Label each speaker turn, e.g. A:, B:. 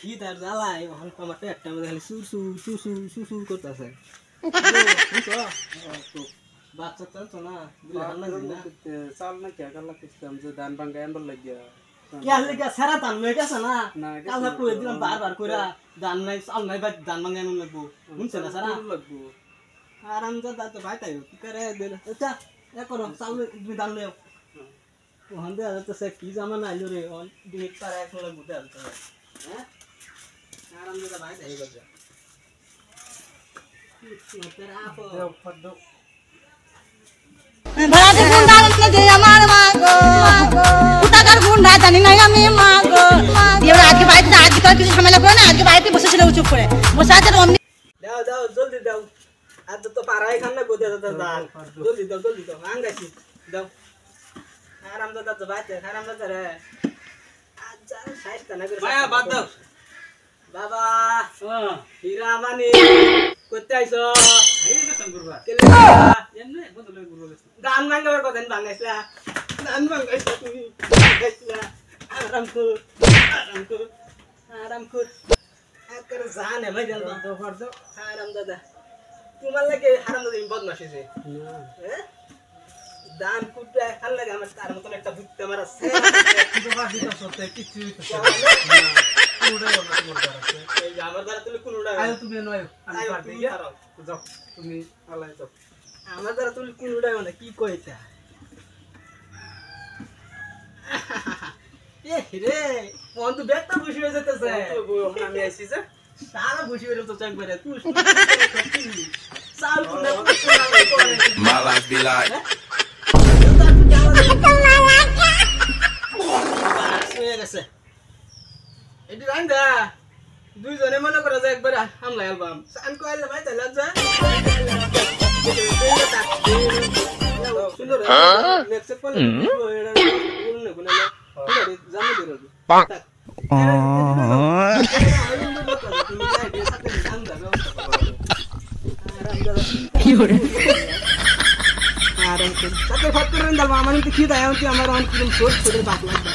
A: কি তার জ্বালাই আমার পেটটা মধ্যে খালি সুর করতেছে বাচ্চা তো না
B: চাল না কে কাল লাগতেছিলাম যে ধান ভাঙ্গা আনবার লাগিয়া
A: কেন লেগে সারা ধান লয়ে গেছে না কালকে কই দিলাম বারবার কইরা ধান নাই চাল নাই ভাই ধান ভাঙ্গা আনন লাগবো বুঝছ না সারা
B: লাগবো
A: আরাম যা তো ভাই তাই কি করে দিল আচ্ছা এ করো চাল তুমি ধান লও ওখান দিয়ে তো সে কি জামানা আইলো রে অন দিক পারে এক লাগবো দেন তো হ্যাঁ আরাম যা ভাই তাই করবে তেরা আপো
B: দেও ফড্ডো
C: ভাড়াতে গুন্ডা আনলে যে আমার মা গো কোথাকার গুন্ডা জানি না আমি মা গো দিয়ে আজকে বাড়িতে আজকে তো কিছু ঝামেলা করে না আজকে বাড়িতে বসেছিল চুপ করে বসে আছে অমনি
A: দাও দাও জলদি দাও আজ তো পারাই খান না গোদে দাও জলদি দাও আঙ্গাইছি দাও আরাম দাদা তো বাইতে আরাম দাদা রে আজ যা সাইস্তা না করে
B: মায়া বাদ দাও
A: বাবা হীরা মানি করতে আইছো
B: এই যে সংগুরবা
A: কেলে
B: এমনে বদলে গুরু গেছে
A: দান ভাঙাবার কথা ভাঙাইছলা দান ভাঙাইছ তুমি ভাঙাইছলা আরাম কর আকার জানে ভাই জান দাও ফর্দ আরাম দাদা তোমার লাগে হারাম দাদা বদমাশ হইছে হ্যাঁ দান কুটে খাল লাগে আমার তার মতন একটা বুঝতে আমার আছে
B: কিন্তু বাকি তো সত্যি কিছু হইছে কোনটা না তোমার আছে
A: এই যে আমার দ্বারা তুমি কোনটা
B: আয় তুমি নয় আমি
A: আয়
B: পারবি
A: তুমি
B: যাও
A: পারো।
B: তুমি আলাই যাও
A: আমার দ্বারা তুমি কোনটা মানে কি কইতা এ রে বন্ধু ব্যাগটা বসে হয়ে যেতেছে
B: আমি আইছি যে
A: সারা বসে হয়ে তো একবারে তুই চাল কোনটা
D: My life be like.
A: দুইজনে মনে করা যায় একবার হামলা অ্যালবাম সান কইলে ভাই তাহলে যা সুন্দর নেক্সট কোন কোন জানি দিরো
D: Bonk.
A: কি হরে আরাম করে তাতে ফট করে দাও আমার তো কি দাও আমার অন কি সোট সোট বাক লাগবে